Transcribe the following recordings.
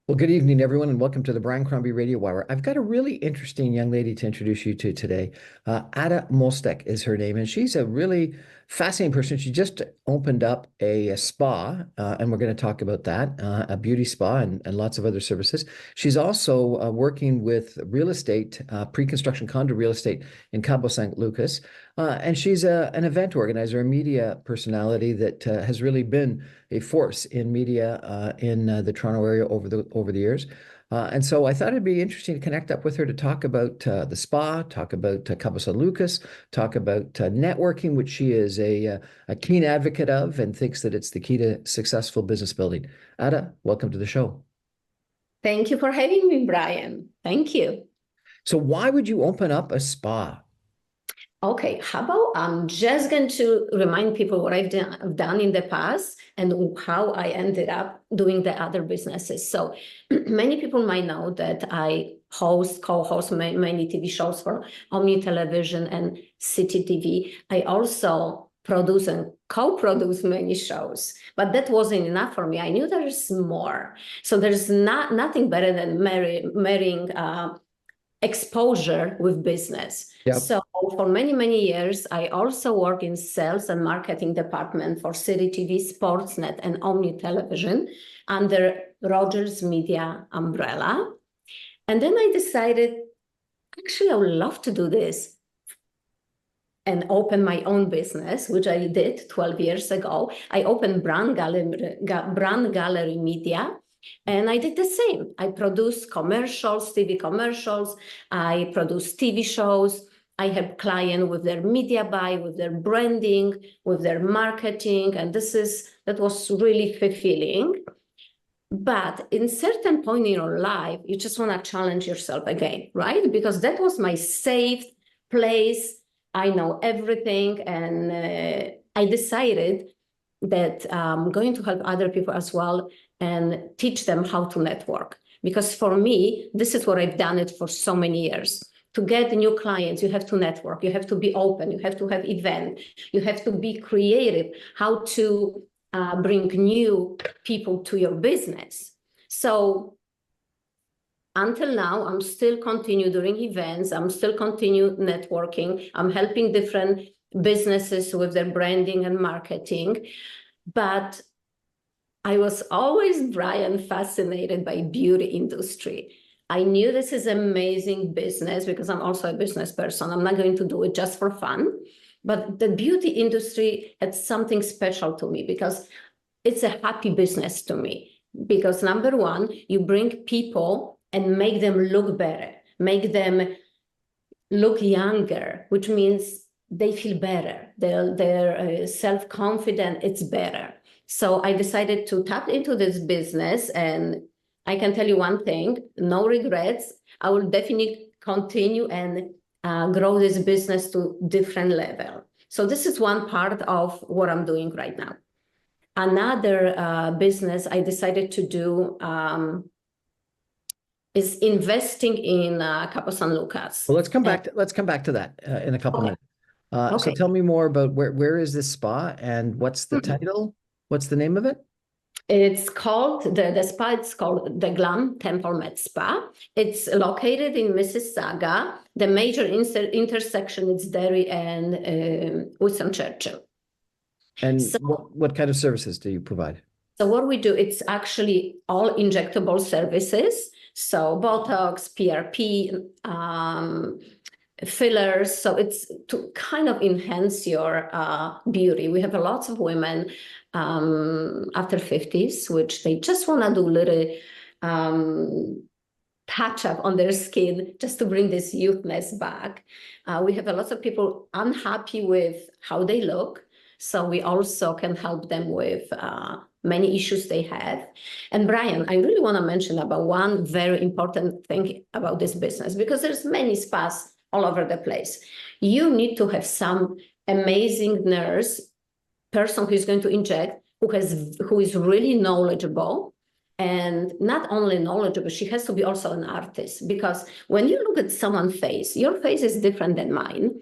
Well, good evening, everyone, and welcome to the Brian Crombie Radio Hour. I've got a really interesting young lady to introduce you to today. Ada Mlostek is her name, and she's a really fascinating person. She just opened up a spa, and we're going to talk about that, a beauty spa and lots of other services. She's also working with real estate, pre-construction condo real estate in Cabo San Lucas, and she's an event organizer, a media personality that has really been a force in media in the Toronto area over the years. And so I thought it'd be interesting to connect up with her to talk about the spa, talk about Cabo San Lucas, talk about networking, which she is a keen advocate of and thinks that it's the key to successful business building. Ada, welcome to the show. Thank you for having me, Brian. Thank you. So why would you open up a spa? Okay, how about I'm just going to remind people what I've done in the past and how I ended up doing the other businesses. So many people might know that I co-host many TV shows for Omni Television and City TV. I also produce and co-produce many shows, but that wasn't enough for me. I knew there's more. So there's nothing better than marrying exposure with business. Yep. So for many, many years, I also worked in sales and marketing department for City TV, Sportsnet, and Omni Television under Rogers Media umbrella. And then I decided, actually, I would love to do this and open my own business, which I did 12 years ago. I opened Brand Gallery Media. And I did the same. I produced commercials, TV commercials. I produced TV shows. I have clients with their media buy, with their branding, with their marketing. And that was really fulfilling. But in certain point in your life, you just want to challenge yourself again, right? Because that was my safe place. I know everything. And I decided that I'm going to help other people as well and teach them how to network. Because for me, this is what I've done it for so many years. To get new clients, you have to network, you have to be open, you have to have event, you have to be creative, how to bring new people to your business. So until now, I'm still continue doing events, I'm still continue networking, I'm helping different businesses with their branding and marketing. But I was always, Brian, fascinated by beauty industry. I knew this is amazing business because I'm also a business person. I'm not going to do it just for fun. But the beauty industry had something special to me because it's a happy business to me. Because number one, you bring people and make them look better, make them look younger, which means they feel better. They're self-confident, it's better. So I decided to tap into this business, and I can tell you one thing, no regrets. I will definitely continue and grow this business to different level. So this is one part of what I'm doing right now. Another business I decided to do is investing in Cabo San Lucas. Well, let's come back to that in a couple minutes. So tell me more about where is this spa and what's the title? What's the name of it? It's called, the spa, it's called the Glam Temple Med Spa. It's located in Mississauga. The major intersection is Derry and Winston Churchill. And so, what kind of services do you provide? So what we do, it's actually all injectable services. So Botox, PRP, fillers. So it's to kind of enhance your beauty. We have lots of women after 50s, which they just want to do little touch up on their skin just to bring this youthness back. We have a lot of people unhappy with how they look. So we also can help them with many issues they have. And Brian, I really want to mention about one very important thing about this business, because there's many spas all over the place. You need to have some amazing nurse, person who is going to inject, who is really knowledgeable, and not only knowledgeable, she has to be also an artist, because when you look at someone's face, your face is different than mine.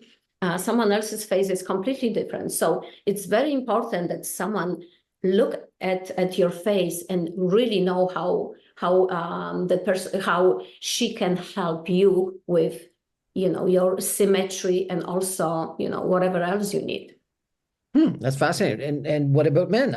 Someone else's face is completely different. So it's very important that someone look at your face and really know how she can help you with, your symmetry and also, whatever else you need. That's fascinating. And what about men?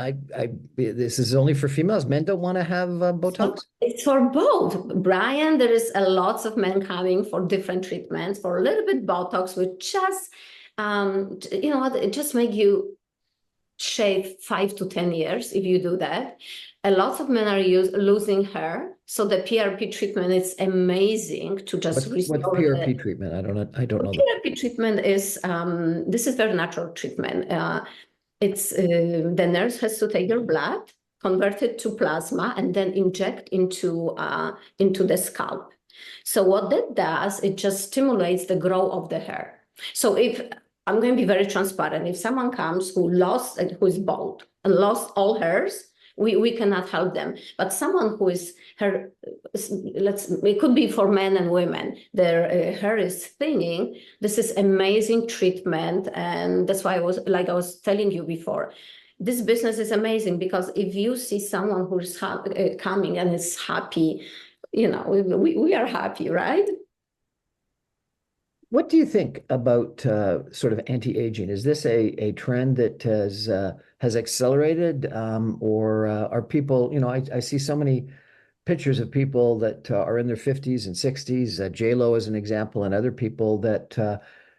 This is only for females. Men don't want to have Botox? It's for both. Brian, there is a lots of men coming for different treatments, for a little bit Botox, which just, it just make you shave 5 to 10 years if you do that. A lot of men are losing hair. So the PRP treatment is amazing to just restore. What's PRP treatment? I don't know that. PRP treatment is, this is very natural treatment. It's the nurse has to take your blood, convert it to plasma, and then inject into the scalp. So what that does, it just stimulates the growth of the hair. So if I'm going to be very transparent, if someone comes who is bald and lost all hairs, we cannot help them. But someone who is it could be for men and women, their hair is thinning. This is amazing treatment, and that's why I was telling you before. This business is amazing because if you see someone who's coming and is happy, we are happy, right? What do you think about sort of anti-aging? Is this a trend that has accelerated, or are people? I see so many pictures of people that are in their 50s and 60s. J-Lo is an example, and other people that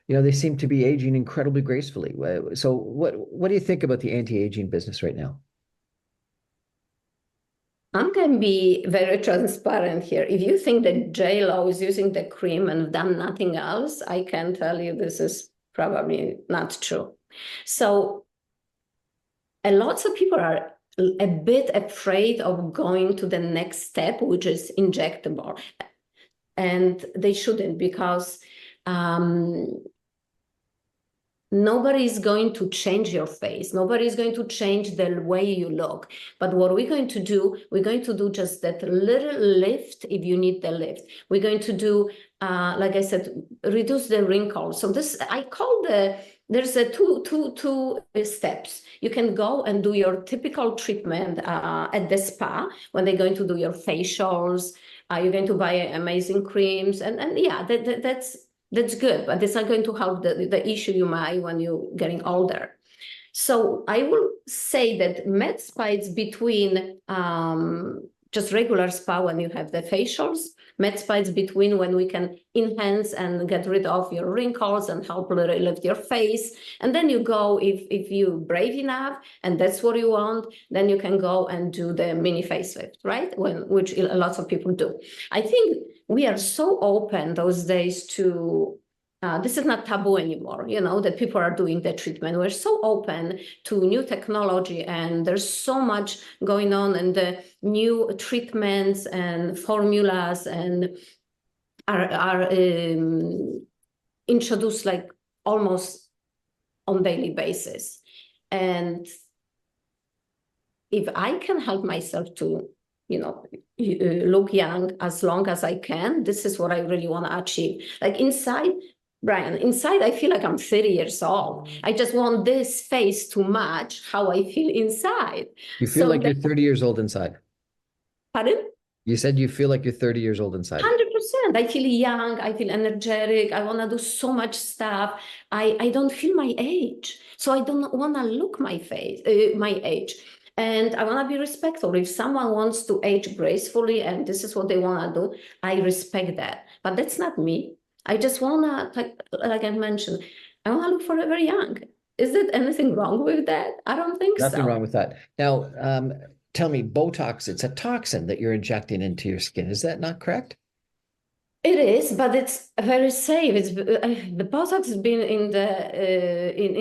they seem to be aging incredibly gracefully. So, what do you think about the anti-aging business right now? I'm going to be very transparent here. If you think that J-Lo is using the cream and done nothing else, I can tell you this is probably not true. So a lot of people are a bit afraid of going to the next step, which is injectable. And they shouldn't, because nobody is going to change your face. Nobody is going to change the way you look. But what we're going to do just that little lift if you need the lift. We're going to do, like I said, reduce the wrinkles. So this, I call there's a two steps. You can go and do your typical treatment at the spa when they're going to do your facials. You're going to buy amazing creams. And yeah, that's good, but it's not going to help the issue you might when you're getting older. So I will say that med spa is between just regular spa when you have the facials. Med spa is between when we can enhance and get rid of your wrinkles and help lift your face. And then you go, if you're brave enough and that's what you want, then you can go and do the mini facelift, right? Which lots of people do. I think we are so open those days to, this is not taboo anymore, that people are doing the treatment. We're so open to new technology, and there's so much going on, and the new treatments and formulas and are introduced like almost on daily basis. And if I can help myself to look young as long as I can, this is what I really want to achieve. Like inside, Brian, inside I feel like I'm 30 years old. I just want this face to match how I feel inside. You feel like you're 30 years old inside. Pardon? You said you feel like you're 30 years old inside. 100%. I feel young. I feel energetic. I want to do so much stuff. I don't feel my age. So I don't want to look my age. And I want to be respectful. If someone wants to age gracefully and this is what they want to do, I respect that. But that's not me. I just want to, like I mentioned, I want to look forever young. Is there anything wrong with that? I don't think so. Nothing wrong with that. Now, tell me, Botox, it's a toxin that you're injecting into your skin. Is that not correct? It is, but it's very safe. The Botox has been in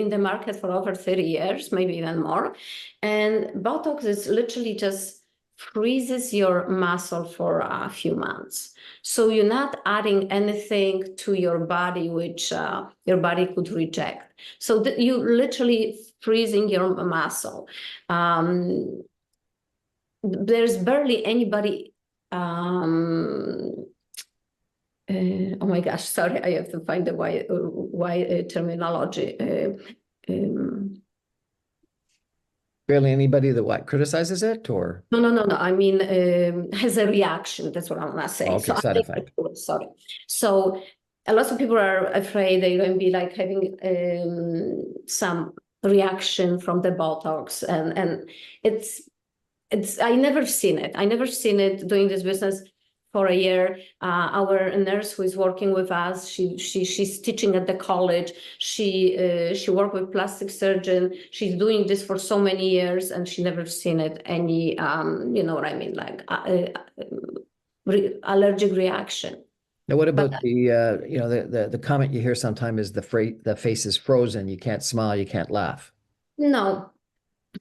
the market for over 30 years, maybe even more. And Botox is literally just freezes your muscle for a few months. So you're not adding anything to your body which your body could reject. So you literally freezing your muscle. There's barely anybody. Oh my gosh, sorry, I have to find the why terminology. Barely anybody that what criticizes it or No. I mean, has a reaction. That's what I want to oh, say. okay, So I side think, effect. sorry. So a lot of people are afraid they're going to be like having some reaction from the Botox, and I never seen it. I never seen it doing this business for a year. Our nurse who is working with us, she's teaching at the college. She worked with plastic surgeon. She's doing this for so many years, and she never seen it any you know what I mean, like allergic reaction. Now, what But about the you know the comment you hear sometimes is the face is frozen, you can't smile, you can't laugh. no,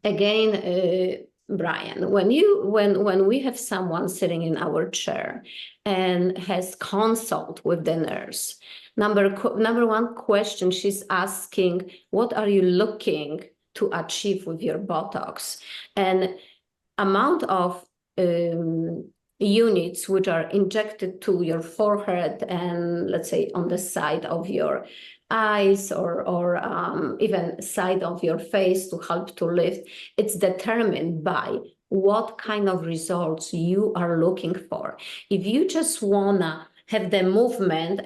again, Brian, when we have someone sitting in our chair and has consult with the nurse, number one question she's asking, what are you looking to achieve with your Botox? And amount of units which are injected to your forehead and let's say on the side of your eyes or even side of your face to help to lift, it's determined by what kind of results you are looking for. If you just wanna have the movement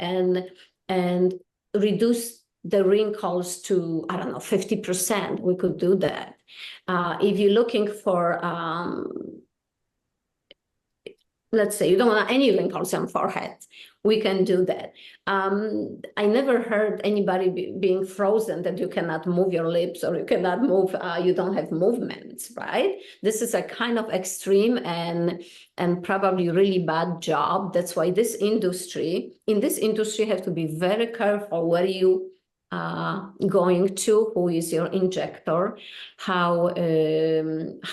and reduce the wrinkles to, I don't know, 50%, we could do that. If you're looking for let's say you don't want any wrinkles on forehead, we can do that. I never heard anybody being frozen that you cannot move your lips or you cannot move, you don't have movements, right? This is a kind of extreme and probably really bad job. That's why in this industry, you have to be very careful where you going to, who is your injector, how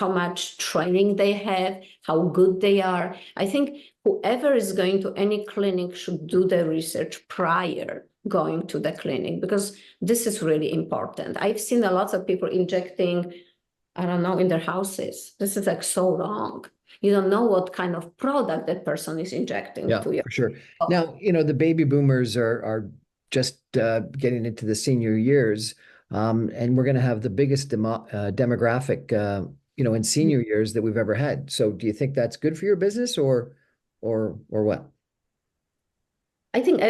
much training they have, how good they are. I think whoever is going to any clinic should do the research prior going to the clinic, because this is really important. I've seen a lot of people injecting, I don't know, in their houses. This is like so wrong. You don't know what kind of product that person is injecting Yeah, to you. for sure. Now, you know, the baby boomers are just getting into the senior years, and we're going to have the biggest demographic, you know, in senior years that we've ever had. So, do you think that's good for your business, or what? I think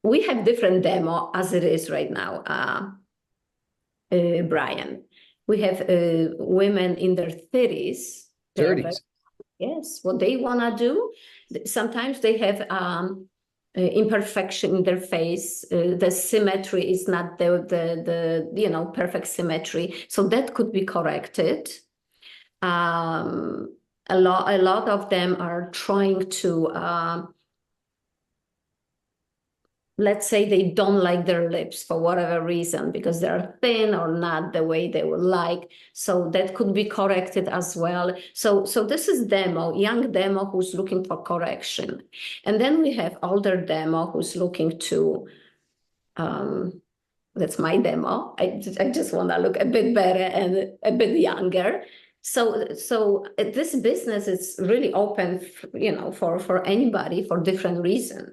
we have different demo as it is right now, Brian. We have women in their 30s. They are very, 30s. yes, what they want to do. Sometimes they have imperfection in their face. The symmetry is not the you know, perfect symmetry. So that could be corrected. A lot of them are trying to let's say they don't like their lips for whatever reason, because they're thin or not the way they would like. So that could be corrected as well. So this is demo, young demo who's looking for correction. And then we have older demo who's looking to, that's my demo. I just want to look a bit better and a bit younger. So this business is really open, you know, for anybody for different reasons.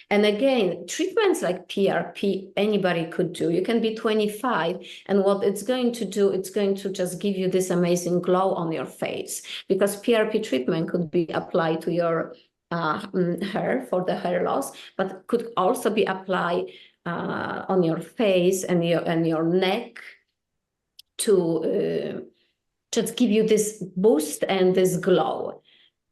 And again, treatments like PRP, anybody could do. You can be 25, and what it's going to do, it's going to just give you this amazing glow on your face, because PRP treatment could be applied to your hair for the hair loss, but could also be applied on your face and your neck to just give you this boost and this glow.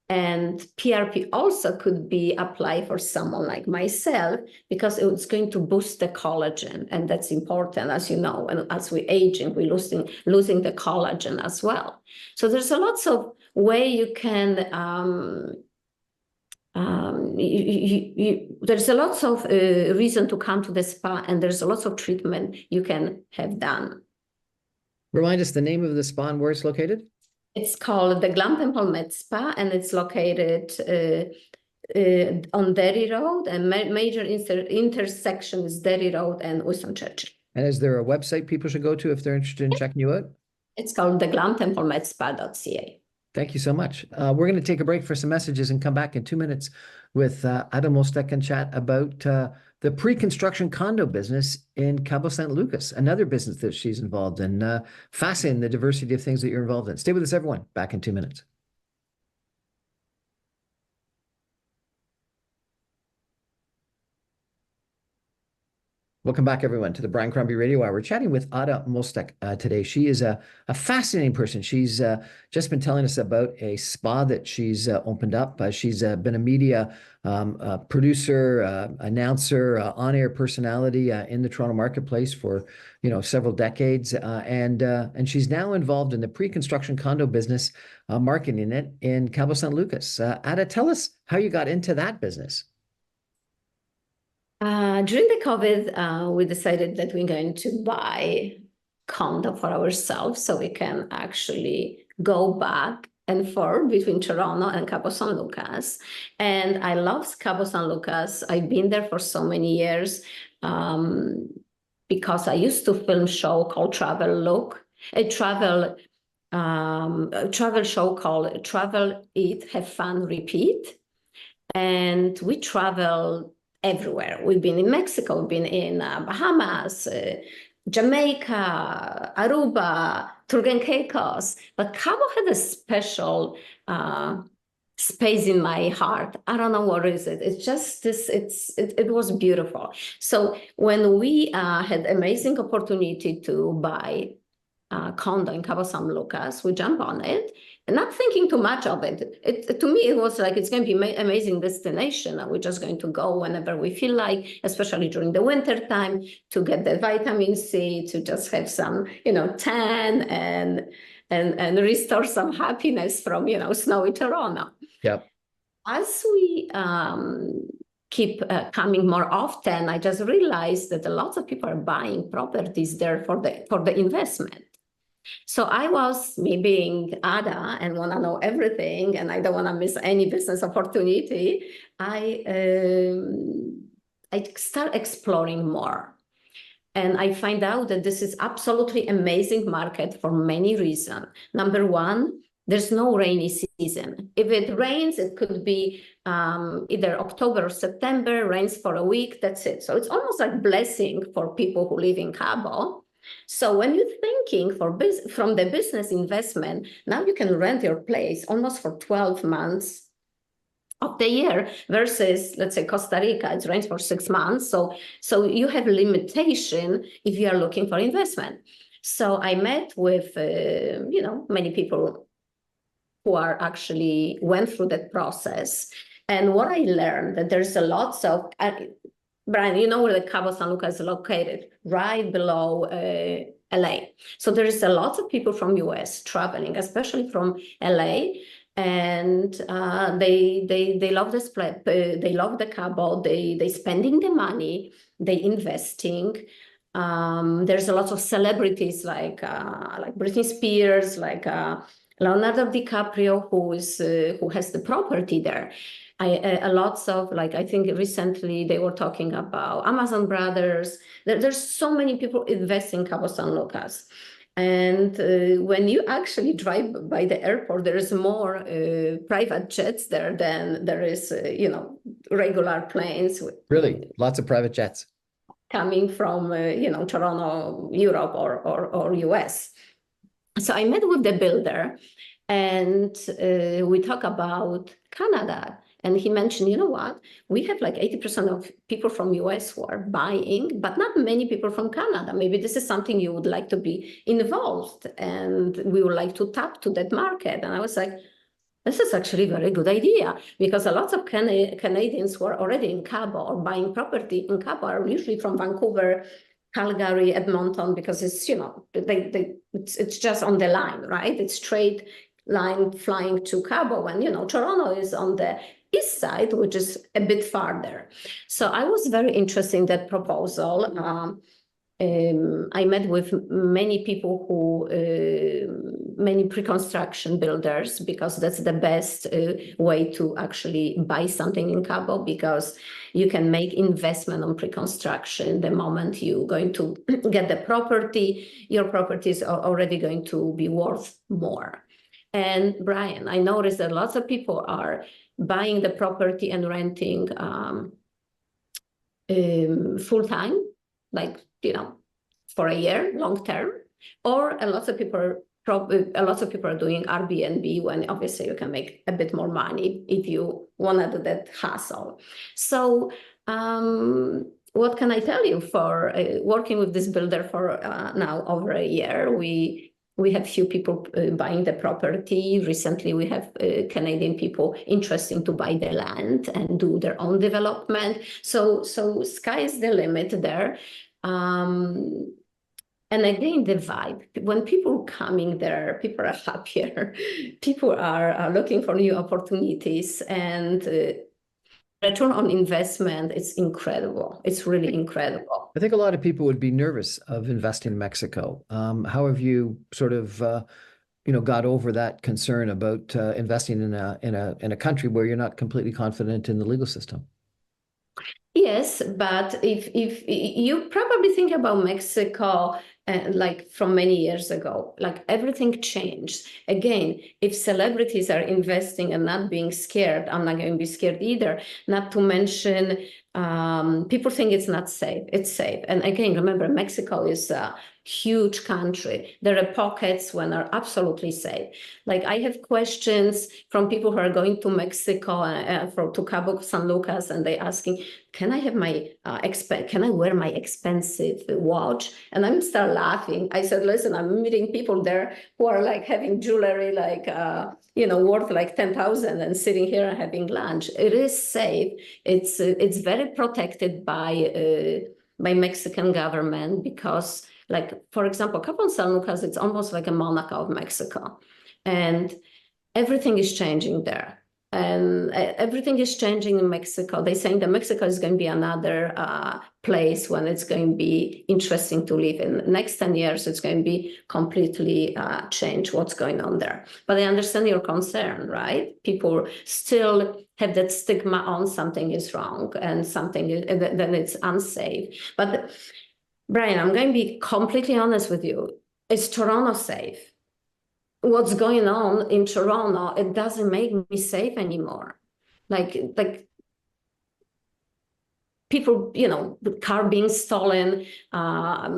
And PRP also could be applied for someone like myself, because it's going to boost the collagen. And that's important, as you know, and as we aging, we're losing the collagen as well. So there's a lots of way you can, there's a lots of reason to come to the spa, and there's a lots of treatment you can have done. Remind us the name of the spa and where it's located. It's called the Glam Temple Med Spa, and it's located on Derry Road, and major intersection is Derry Road and Winston Churchill. And is there a website people should go to if they're interested in checking you out? It's called the glamtemplemedspa.ca. Thank you so much. We're going to take a break for some messages and come back in 2 minutes with Ada Mlostek and chat about the pre-construction condo business in Cabo San Lucas, another business that she's involved in. Fascinating, the diversity of things that you're involved in. Stay with us, everyone. Back in 2 minutes. Welcome back, everyone, to the Brian Crombie Radio Hour. We're chatting with Ada Mlostek today. She is a fascinating person. She's just been telling us about a spa that she's opened up. She's been a media producer, announcer, on-air personality in the Toronto marketplace for several decades, and she's now involved in the pre-construction condo business, marketing it in Cabo San Lucas. Ada, tell us how you got into that business. During the COVID, we decided that we're going to buy condo for ourselves so we can actually go back and forth between Toronto and Cabo San Lucas. And I love Cabo San Lucas. I've been there for so many years because I used to film a show called a travel show called Travel, Eat, Have Fun, Repeat. And we travel everywhere. We've been in Mexico, we've been in Bahamas, Jamaica, Aruba, Turks and Caicos. But Cabo had a special space in my heart. I don't know what is it. It's just this. It was beautiful. So when we had amazing opportunity to buy a condo in Cabo San Lucas, we jumped on it. And not thinking too much of it. To me, it was like, it's going to be amazing destination. We're just going to go whenever we feel like, especially during the winter time, to get the vitamin C, to just have some, tan and restore some happiness from, snowy Toronto. Yep. As we keep coming more often, I just realized that a lot of people are buying properties there for the investment. So I was, me being Ada and want to know everything, and I don't want to miss any business opportunity, I start exploring more. And I find out that this is absolutely amazing market for many reasons. Number one, there's no rainy season. If it rains, it could be either October or September, rains for a week, that's it. So it's almost like blessing for people who live in Cabo. So when you're thinking from the business investment, now you can rent your place almost for 12 months of the year versus, let's say, Costa Rica, it's rent for 6 months. So you have limitation if you are looking for investment. So I met with, many people who are actually went through that process. And what I learned that there's a lot of, Brian, you know where the Cabo San Lucas is located, right below LA. So there is a lot of people from US traveling, especially from LA, and they love this place. They love the Cabo. They spending the money. They investing. There's a lot of celebrities like Britney Spears, like Leonardo DiCaprio, who has the property there. Lots of, I think recently they were talking about Amazon Brothers. There's so many people investing in Cabo San Lucas. And when you actually drive by the airport, there is more private jets there than there is, regular planes. Really? Lots of private jets. Coming from, Toronto, Europe or US. So I met with the builder and we talk about Canada. And he mentioned, you know what, we have 80% of people from US who are buying, but not many people from Canada. Maybe this is something you would like to be involved and we would like to tap to that market. And I was like, this is actually a very good idea because a lot of Canadians who are already in Cabo or buying property in Cabo are usually from Vancouver, Calgary, Edmonton, because it's, it's just on the line, right? It's straight line flying to Cabo when, Toronto is on the east side, which is a bit farther. So I was very interested in that proposal. I met with many people many pre-construction builders, because that's the best way to actually buy something in Cabo, because you can make investment on pre-construction the moment you're going to get the property. Your property is already going to be worth more. And Brian, I noticed that lots of people are buying the property and renting full-time, like, for a year, long term, or a lot of people are doing Airbnb, when obviously you can make a bit more money if you want to do that hustle. So what can I tell you? For working with this builder for now over a year, we have few people buying the property. Recently, we have Canadian people interested to buy the land and do their own development. So sky is the limit there. And again, the vibe, when people are coming there, people are happier, people are looking for new opportunities, and return on investment, it's incredible. It's really incredible. I think a lot of people would be nervous of investing in Mexico. How have you sort of got over that concern about investing in a country where you're not completely confident in the legal system? Yes, but if you probably think about Mexico, like from many years ago, like everything changed. Again, if celebrities are investing and not being scared, I'm not going to be scared either. Not to mention, people think it's not safe. It's safe. And again, remember, Mexico is a huge country. There are pockets when are absolutely safe. Like I have questions from people who are going to Mexico to Cabo San Lucas, and they asking, can I have my can I wear my expensive watch? And I'm start laughing. I said, listen, I'm meeting people there who are like having jewelry like worth like 10,000 and sitting here and having lunch. It is safe. It's very protected by Mexican government, because, like, for example, Cabo San Lucas, it's almost like a Monaco of Mexico, and everything is changing there. And everything is changing in Mexico. They're saying that Mexico is going to be another place when it's going to be interesting to live in. The next 10 years, it's going to be completely change what's going on there. But I understand your concern, right? People still have that stigma on something is wrong and then it's unsafe. But Brian, I'm going to be completely honest with you. Is Toronto safe? What's going on in Toronto, it doesn't make me safe anymore. Like people, the car being stolen,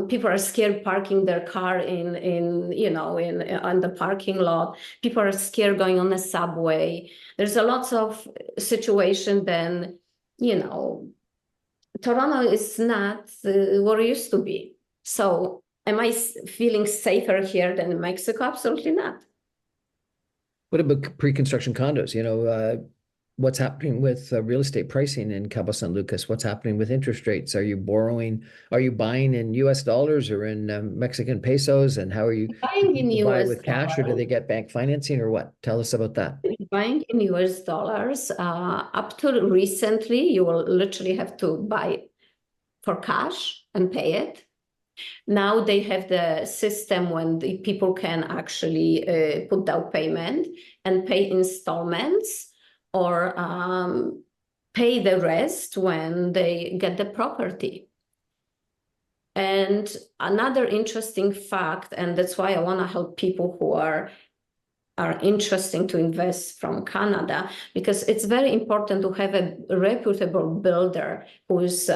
people are scared parking their car in on the parking lot. People are scared going on the subway. There's a lot of situation then, Toronto is not what it used to be. So am I feeling safer here than in Mexico? Absolutely not. What about pre-construction condos? What's happening with real estate pricing in Cabo San Lucas? What's happening with interest rates? Are you buying in US dollars or in Mexican pesos? And how are you buying in buy it US with cash, or do they get bank financing, or what? Tell us about that. Buying in US dollars, up to recently, you will literally have to buy for cash and pay it. Now they have the system when the people can actually put down payment and pay installments, or pay the rest when they get the property. And another interesting fact, and that's why I want to help people who are interesting to invest from Canada, because it's very important to have a reputable builder who is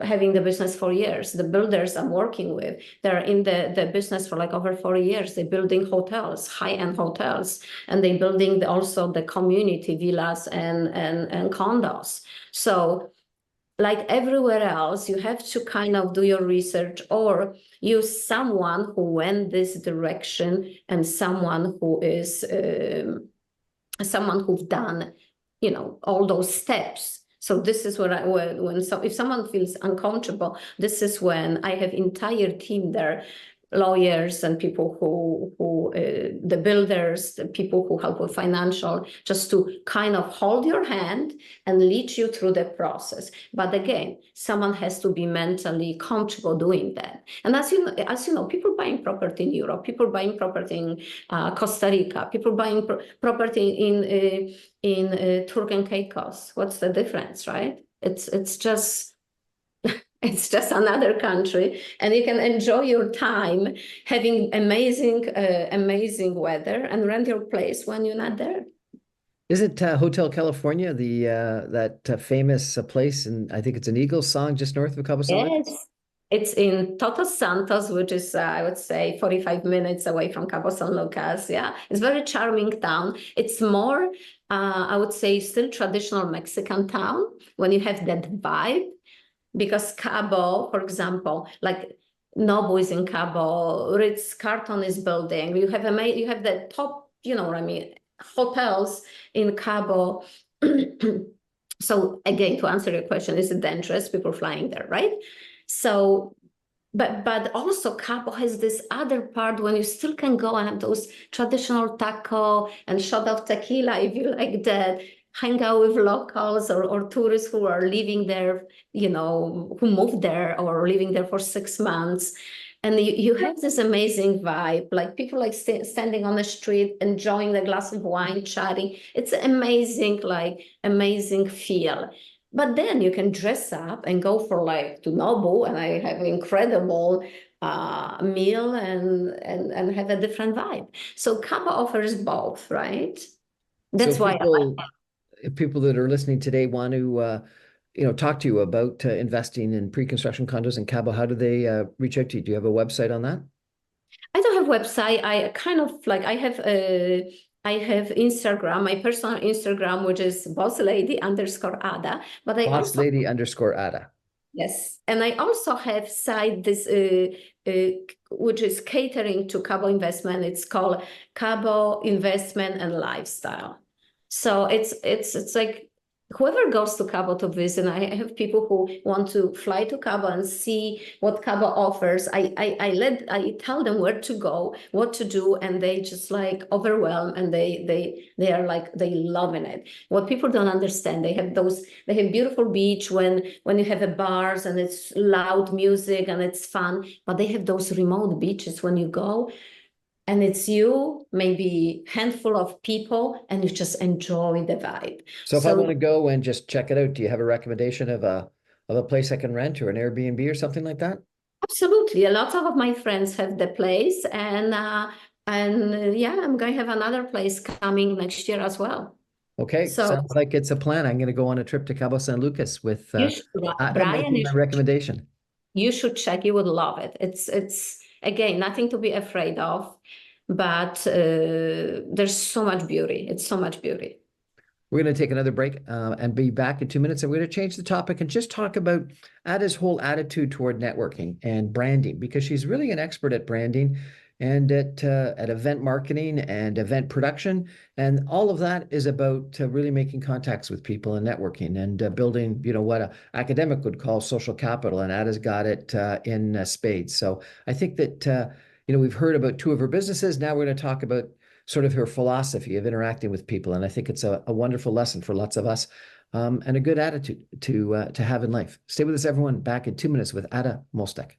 having the business for years. The builders I'm working with, they're in the business for like over 40 years. They're building hotels, high-end hotels, and they're building also the community villas and condos. So like everywhere else, you have to kind of do your research or use someone who went this direction and someone who is someone who's done, all those steps. So this is what if someone feels uncomfortable, this is when I have entire team there, lawyers and people who the builders, the people who help with financial, just to kind of hold your hand and lead you through the process. But again, someone has to be mentally comfortable doing that. And as you know, people buying property in Europe, people buying property in Costa Rica, people buying property in Turk and Caicos. What's the difference, right? It's just it's just another country, and you can enjoy your time having amazing weather and rent your place when you're not there. Is it Hotel California, the that famous place, and I think it's an Eagles song just north of Cabo San Lucas? Yes. It's in Todos Santos, which is, I would say, 45 minutes away from Cabo San Lucas. Yeah, it's a very charming town. It's more, I would say, still traditional Mexican town when you have that vibe. Because Cabo, for example, like Nobu is in Cabo, Ritz Carlton is building. You have the top, you know what I mean, hotels in Cabo. So again, to answer your question, is it dangerous? People flying there, right? So, but also Cabo has this other part when you still can go and have those traditional taco and shot of tequila if you like that, hang out with locals or tourists who are living there, you know, who moved there or living there for 6 months. And you have this amazing vibe, like people like standing on the street, enjoying a glass of wine, chatting. It's amazing, like amazing feel. But then you can dress up and go for like to Nobu, and I have an incredible meal and have a different vibe. So Cabo offers both, right? So That's why I like people, if people that are listening today want to, talk to you about investing in pre-construction condos in Cabo, how do they reach out to you? Do you have a website on that? I don't have website. I kind of like I have Instagram, my personal Instagram, which is boss lady underscore Ada. But I Boss also Lady underscore Ada. yes, and I also have site this uh, which is catering to Cabo investment. It's called Cabo Investment and Lifestyle. So it's like whoever goes to Cabo to visit. I have people who want to fly to Cabo and see what Cabo offers. I tell them where to go, what to do, and they just like overwhelmed and they are like they loving it. What people don't understand, they have beautiful beach when you have a bars and it's loud music and it's fun, but they have those remote beaches when you go and it's you, maybe handful of people, and you just enjoy the vibe. So if I want So to go and just check it out, do you have a recommendation of a place I can rent or an Airbnb or something like that? absolutely, a lot of my friends have the place, and yeah, I'm going to have another place coming next year as well. Okay, So sounds like it's a plan. I'm going to go on a trip to Cabo San Lucas with you should, Ada Brian, making my recommendation. you should check. You would love it. It's again nothing to be afraid of, but there's so much beauty. It's so much beauty. We're going to take another break and be back in 2 minutes. And we're going to change the topic and just talk about Ada's whole attitude toward networking and branding, because she's really an expert at branding and at event marketing and event production. And all of that is about really making contacts with people and networking and building, what an academic would call social capital. And Ada's got it in spades. So I think that, we've heard about two of her businesses. Now we're going to talk about sort of her philosophy of interacting with people. And I think it's a wonderful lesson for lots of us and a good attitude to have in life. Stay with us, everyone. Back in 2 minutes with Ada Mlostek.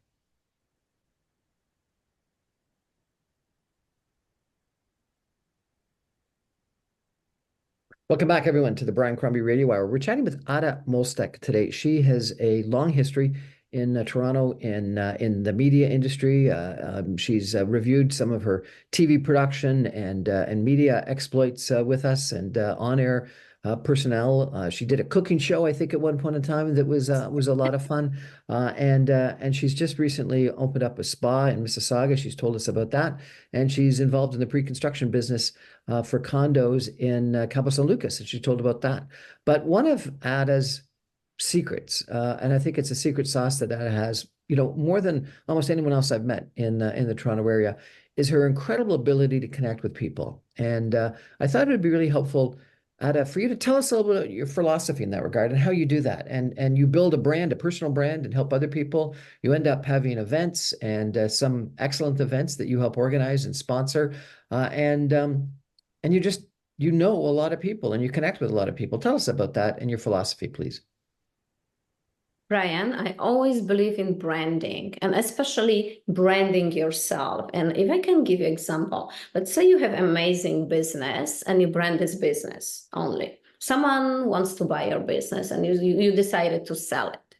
Welcome back, everyone, to the Brian Crombie Radio Hour. We're chatting with Ada Mlostek today. She has a long history in Toronto in the media industry. She's reviewed some of her TV production and media exploits with us and on-air personnel. She did a cooking show, I think, at one point in time that was a lot of fun. And she's just recently opened up a spa in Mississauga. She's told us about that, and she's involved in the pre-construction business for condos in Cabo San Lucas, and she told about that. But one of Ada's secrets, and I think it's a secret sauce that Ada has, more than almost anyone else I've met in the Toronto area, is her incredible ability to connect with people. And I thought it would be really helpful, Ada, for you to tell us a little bit about your philosophy in that regard and how you do that. And you build a brand, a personal brand, and help other people. You end up having events and some excellent events that you help organize and sponsor. And you know a lot of people and you connect with a lot of people. Tell us about that and your philosophy, please. Brian, I always believe in branding and especially branding yourself. And if I can give you an example, let's say you have amazing business and you brand this business only. Someone wants to buy your business and you decided to sell it.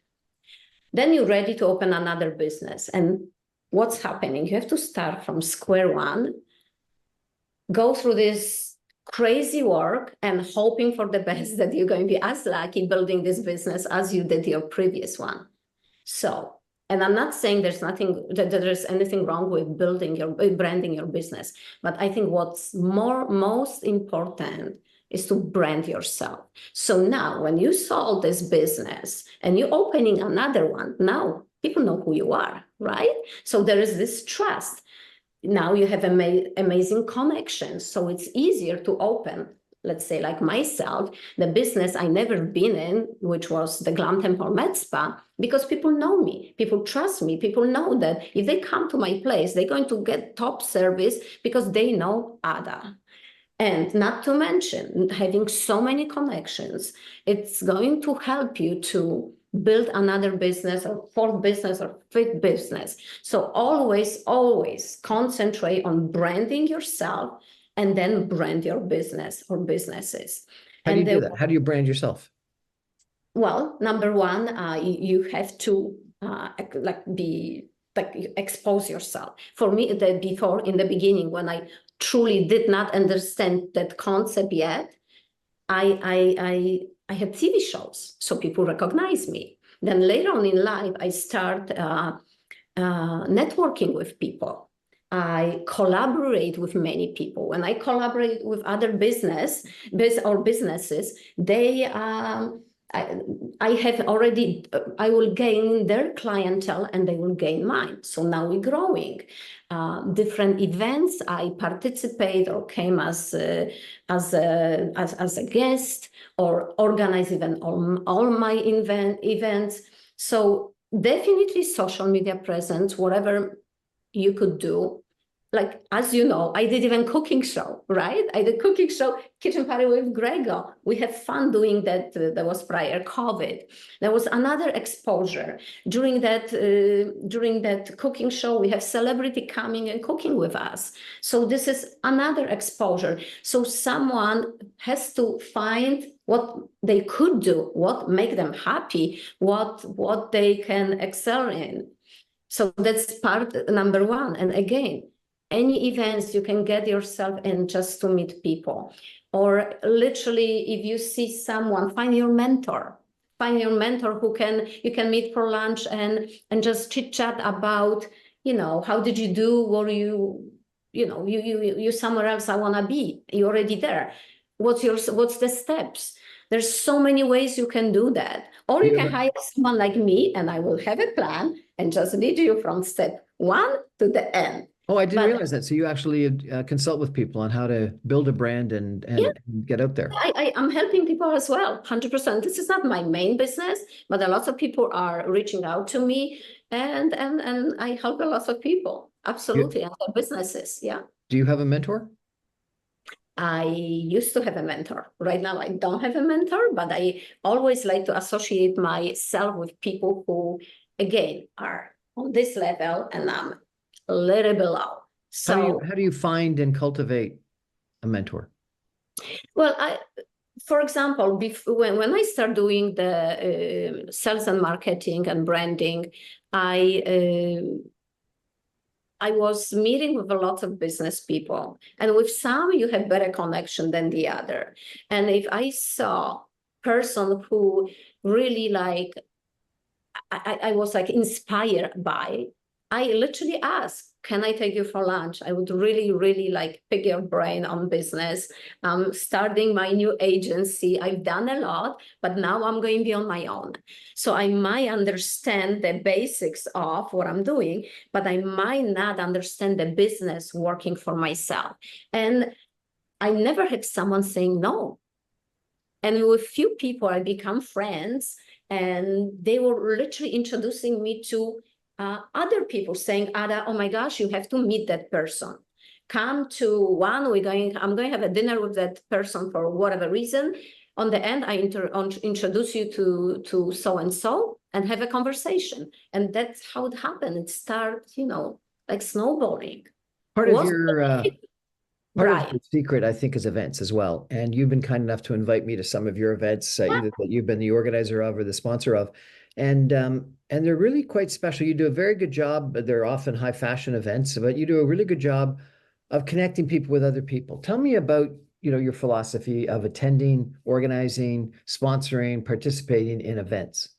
Then you're ready to open another business. And what's happening? You have to start from square one, go through this crazy work and hoping for the best that you're going to be as lucky building this business as you did your previous one. So, and I'm not saying there's anything wrong with branding your business, but I think what's most important is to brand yourself. So now when you sold this business and you're opening another one, now people know who you are, right? So there is this trust. Now you have amazing connections. So it's easier to open, let's say like myself, the business I never been in, which was the Glam Temple Med Spa, because people know me, people trust me, people know that if they come to my place, they're going to get top service because they know Ada. And not to mention having so many connections, it's going to help you to build another business or fourth business or fifth business. So always concentrate on branding yourself and then brand your business or businesses. How do you do that? How do you brand yourself? Well, number one, you have to expose yourself. For me, in the beginning, when I truly did not understand that concept yet, I had TV shows, so people recognize me. Then later on in life, I start networking with people. I collaborate with many people. When I collaborate with other businesses, they I will gain their clientele and they will gain mine. So now we're growing. Different events I participate or came as a guest or organize even all my events. So definitely social media presence, whatever you could do. Like, as you know, I did even cooking show, right? I did cooking show, kitchen party with Grego. We had fun doing that. That was prior COVID. There was another exposure. During that cooking show, we have celebrity coming and cooking with us. So this is another exposure. So someone has to find what they could do, what make them happy, what they can excel in. So that's part number one. And again, any events you can get yourself in just to meet people. Or literally, if you see someone, find your mentor who you can meet for lunch and just chit chat about, how did you do? Were you somewhere else I want to be? You're already there. What's the steps? There's so many ways you can do that. Or you can hire someone like me and I will have a plan and just lead you from step one to the end. Oh, I didn't realize that. So you actually consult with people on how to build a brand and get out there. I'm helping people as well, 100%. This is not my main business, but a lot of people are reaching out to me and I help a lot of people. Absolutely. And their businesses. Yeah. Do you have a mentor? I used to have a mentor. Right now, I don't have a mentor, but I always like to associate myself with people who, again, are on this level and I'm a little below. So how do you find and cultivate a mentor? Well, for example, when I start doing the sales and marketing and branding, I was meeting with a lot of business people, and with some you have better connection than the other. And if I saw person who really I was inspired by, I literally asked, can I take you for lunch? I would really, really pick your brain on business. I'm starting my new agency. I've done a lot, but now I'm going to be on my own. So I might understand the basics of what I'm doing, but I might not understand the business working for myself. And I never had someone saying no. And with few people, I become friends, and they were literally introducing me to other people saying, Ada, oh my gosh, you have to meet that person. Come to one, I'm going to have a dinner with that person for whatever reason. On the end, I introduce you to so-and-so and have a conversation. And that's how it happened. It started, snowballing. Part of the secret, I think, is events as well. And you've been kind enough to invite me to some of your events, either that you've been the organizer of or the sponsor of. And they're really quite special. You do a very good job. They're often high fashion events, but you do a really good job of connecting people with other people. Tell me about your philosophy of attending, organizing, sponsoring, participating in events?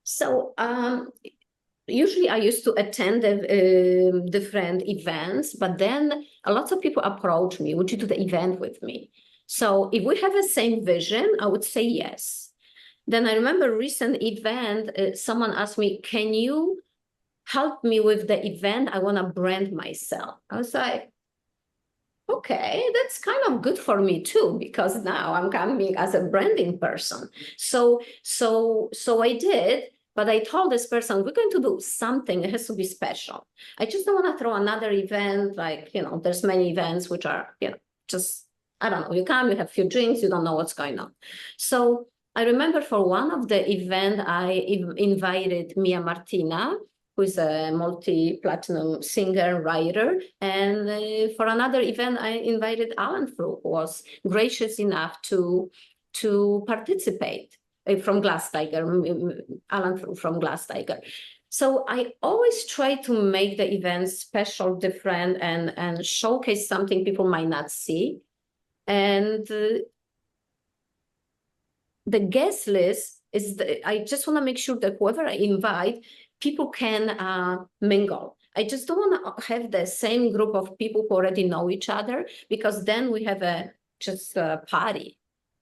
So usually I used to attend different events, but then a lot of people approach me, would you do the event with me? So if we have the same vision, I would say yes. Then I remember a recent event, someone asked me, can you help me with the event? I want to brand myself. I was like, okay, that's kind of good for me too, because now I'm coming as a branding person. So I did, but I told this person, we're going to do something, it has to be special. I just don't want to throw another event, like, there's many events which are, just, I don't know, you come, you have a few drinks, you don't know what's going on. So I remember for one of the event, I invited Mia Martina, who is a multi-platinum singer, writer. And for another event, I invited Alan Frew, who was gracious enough to participate from Glass Tiger, Alan Frew from Glass Tiger. So I always try to make the events special, different, and showcase something people might not see. And the guest list is, I just want to make sure that whoever I invite, people can mingle. I just don't want to have the same group of people who already know each other, because then we have just a party.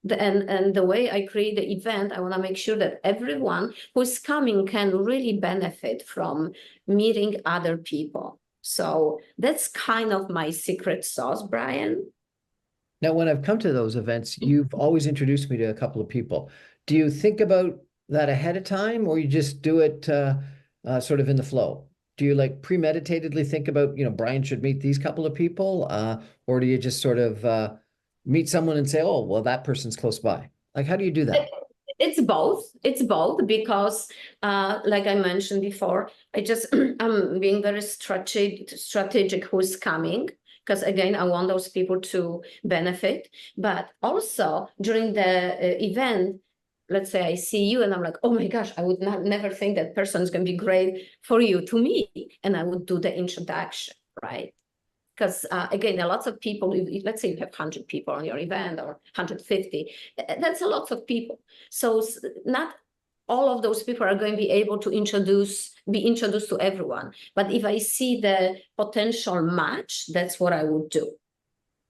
And the way I create the event, I want to make sure that everyone who's coming can really benefit from meeting other people. So that's kind of my secret sauce, Brian. Now, when I've come to those events, you've always introduced me to a couple of people. Do you think about that ahead of time, or you just do it sort of in the flow? Do you like premeditatedly think about, Brian should meet these couple of people, or do you just sort of meet someone and say, oh, well, that person's close by? Like, how do you do that? It's both. It's both because, like I mentioned before, I'm being very strategic who's coming, because again, I want those people to benefit. But also during the event, let's say I see you and I'm like, oh my gosh, I would never think that person is going to be great for you to me. And I would do the introduction, right? Because again, a lot of people, let's say you have 100 people on your event or 150, that's a lot of people. So not all of those people are going to be able to be introduced to everyone. But if I see the potential match, that's what I would do.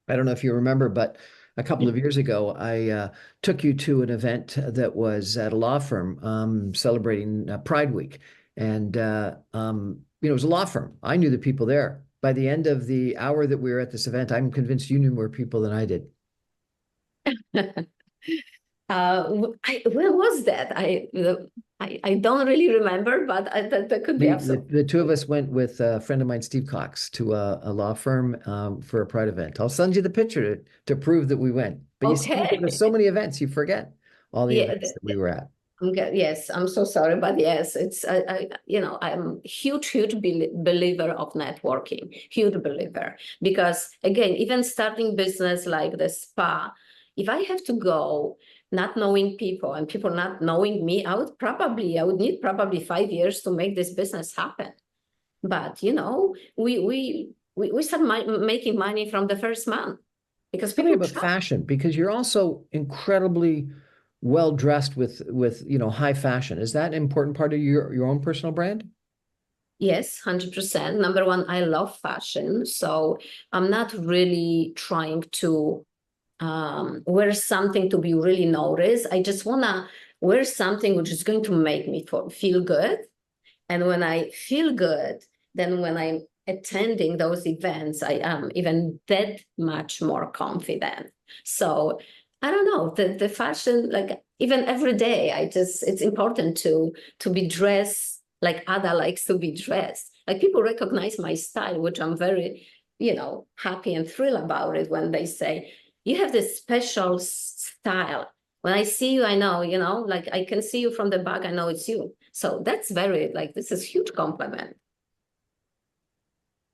I don't know if you remember, but a couple of years ago, I took you to an event that was at a law firm celebrating Pride Week. And, it was a law firm. I knew the people there. By the end of the hour that we were at this event, I'm convinced you knew more people than I did. Where was that? I don't really remember, but that could be absolutely. The two of us went with a friend of mine, Steve Cox, to a law firm for a Pride event. I'll send you the picture to prove that we went. But you see, there's so many events, you forget all the events that we were at. Yes, I'm so sorry, but yes, it's I'm a huge believer of networking, huge believer, because again, even starting business like the spa, if I have to go not knowing people and people not knowing me, I would need probably 5 years to make this business happen. But we start making money from the first month, because Tell me people about fashion, because you're also incredibly well dressed with high fashion. Is that an important part of your own personal brand? Yes, 100%. Number one, I love fashion, so I'm not really trying to wear something to be really noticed. I just want to wear something which is going to make me feel good. And when I feel good, then when I'm attending those events, I am even that much more confident. So I don't know, the fashion, like even every day, it's important to be dressed like Ada likes to be dressed. Like people recognize my style, which I'm very, happy and thrilled about it when they say, you have this special style. When I see you, I know, like I can see you from the back, I know it's you. So that's this is huge compliment.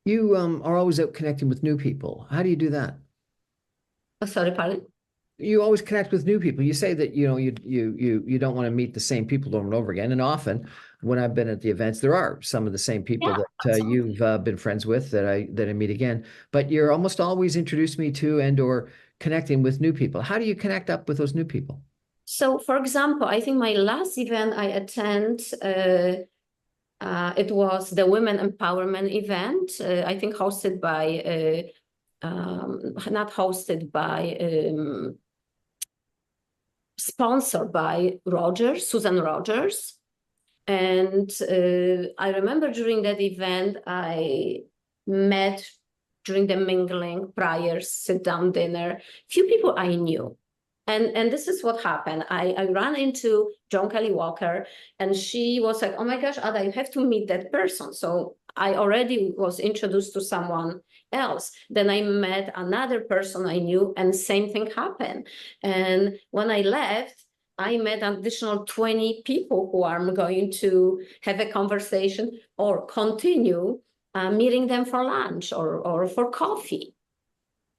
You are always out connecting with new people. How do you do that? Oh, sorry, pardon? You always connect with new people. You say that you don't want to meet the same people over and over again, and often when I've been at the events, there are some of the same people Yeah, that absolutely. you've been friends with that I meet again. But you're almost always introduced me to and or connecting with new people. How do you connect up with those new people? So, for example, I think my last event I attend, it was the Women Empowerment event. I think hosted by, not hosted by, sponsored by Rogers, Susan Rogers. And I remember during that event, I met during the mingling prior sit-down dinner, few people I knew. And this is what happened. I ran into John Kelly Walker, and she was like, oh my gosh, Ada, you have to meet that person. So I already was introduced to someone else. Then I met another person I knew, and same thing happened. And when I left, I met an additional 20 people who I'm going to have a conversation or continue meeting them for lunch or for coffee.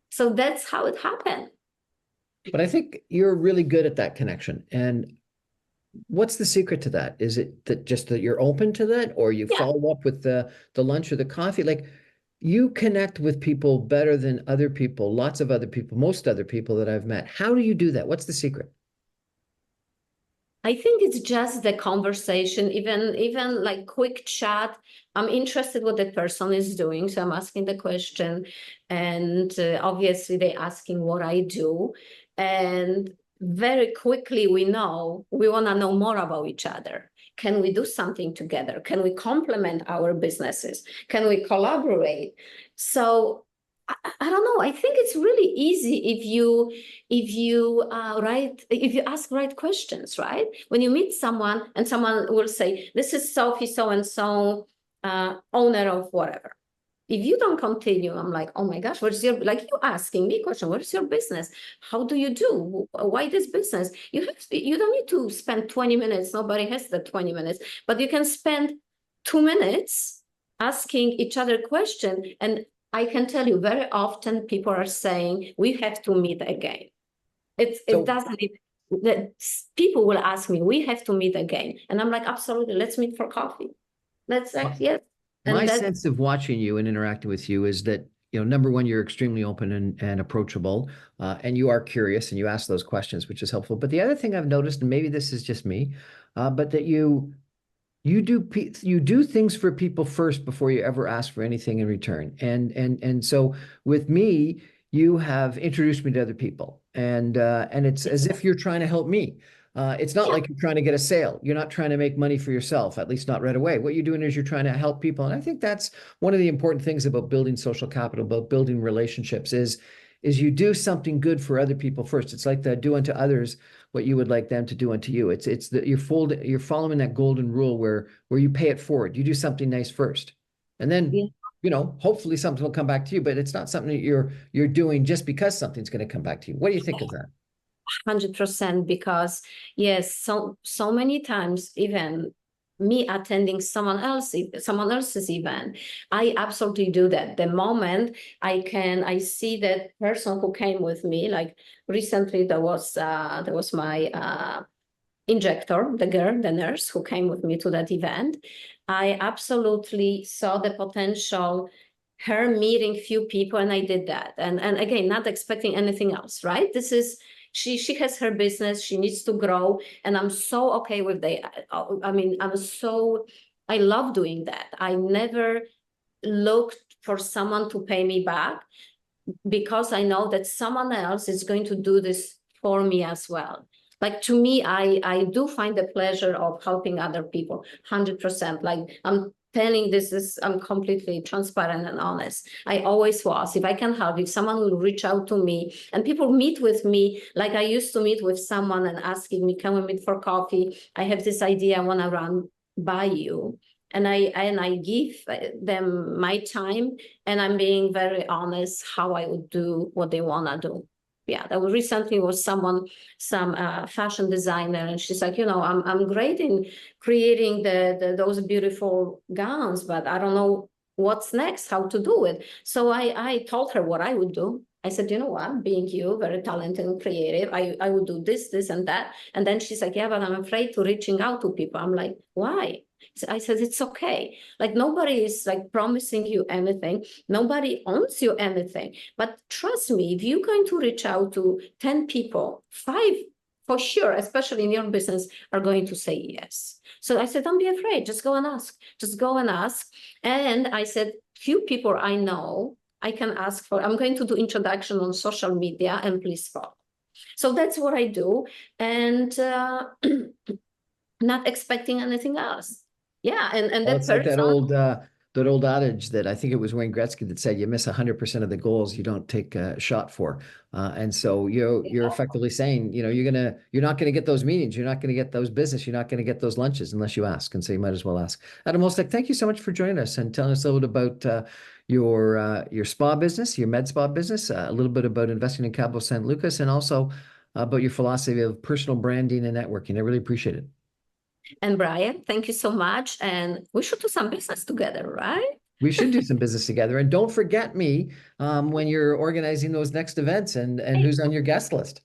So that's how it happened. But I think you're really good at that connection. And what's the secret to that? Is it that just that you're open to that, or you Yeah, follow up with the lunch or the coffee? Like you connect with people better than other people, lots of other people, most other people that I've met. How do you do that? What's the secret? I think it's just the conversation, even like quick chat. I'm interested what the person is doing, so I'm asking the question, and obviously they asking what I do, and very quickly we know we want to know more about each other. Can we do something together? Can we complement our businesses? Can we collaborate? So I don't know. I think it's really easy if you ask right questions, right? When you meet someone and someone will say, "This is Sophie, so and so, owner of whatever." If you don't continue, I'm like, "Oh my gosh, what's your like?" You asking me a question, "What is your business? How do you do? Why this business?" You don't need to spend 20 minutes. Nobody has the 20 minutes, but you can spend 2 minutes asking each other question. And I can tell you very often people are saying we have to meet again. It So doesn't that people will ask me, we have to meet again. And I'm like, absolutely, let's meet for coffee. Let's my, like, yes. my And that sense of watching you and interacting with you is that, number one, you're extremely open and approachable, and you are curious and you ask those questions, which is helpful. But the other thing I've noticed, and maybe this is just me, but that you do things for people first before you ever ask for anything in return. And so with me, you have introduced me to other people, and it's as if you're trying to help me. It's not yeah, like you're trying to get a sale. You're not trying to make money for yourself, at least not right away. What you're doing is you're trying to help people. And I think that's one of the important things about building social capital, about building relationships is you do something good for other people first. It's like the do unto others what you would like them to do unto you. It's that you're following that golden rule where you pay it forward. You do something nice first. And then, yeah. hopefully something will come back to you, but it's not something that you're doing just because something's going to come back to you. What do you think of that? 100%, because yes, so many times, even me attending someone else's event, I absolutely do that. The moment I see that person who came with me, like recently there was my injector, the nurse who came with me to that event. I absolutely saw the potential, her meeting few people, and I did that. And again, not expecting anything else, right? This is she has her business, she needs to grow, and I'm so okay with that. I mean, I love doing that. I never looked for someone to pay me back, because I know that someone else is going to do this for me as well. Like, to me, I do find the pleasure of helping other people, 100%. Like, I'm telling I'm completely transparent and honest. I always was. If I can help, if someone will reach out to me, and people meet with me, like I used to meet with someone and asking me, can we meet for coffee? I have this idea, I want to run by you. And I give them my time, and I'm being very honest how I would do what they want to do. Yeah, that was recently was some fashion designer, and she's like, I'm great in creating those beautiful gowns, but I don't know what's next, how to do it. So I told her what I would do. I said, you know what, being you, very talented and creative, I would do this, this, and that. And then she's like, yeah, but I'm afraid to reaching out to people. I'm like, why? So I said, it's okay. Like nobody is like promising you anything. Nobody owns you anything. But trust me, if you're going to reach out to 10 people, 5 for sure, especially in your business, are going to say yes. So I said, don't be afraid. Just go and ask. Just go and ask. And I said, few people I know I can ask for. I'm going to do introduction on social media and please follow. So that's what I do, and not expecting anything else. Yeah, and Well, that it's like person. that old adage that I think it was Wayne Gretzky that said, "You miss 100% of the goals you don't take a shot for." And so you're effectively saying, you're not gonna get those meetings, you're not gonna get those business, you're not gonna get those lunches unless you ask. And so you might as well ask. Adam Mlostek, thank you so much for joining us and telling us a little bit about your spa business, your med spa business, a little bit about investing in Cabo San Lucas, and also about your philosophy of personal branding and networking. I really appreciate it. And Brian, thank you so much. And we should do some business together, right? We should do some business together. And don't forget me when you're organizing those next events and who's on your guest list.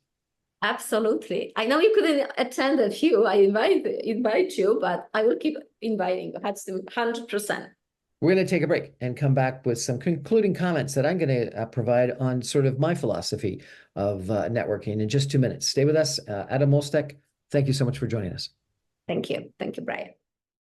Absolutely. I know you couldn't attend a few. I invite you, but I will keep inviting you. That's 100%. We're going to take a break and come back with some concluding comments that I'm going to provide on sort of my philosophy of networking in just 2 minutes. Stay with us. Adam Mlostek, thank you so much for joining us. Thank you. Thank you, Brian.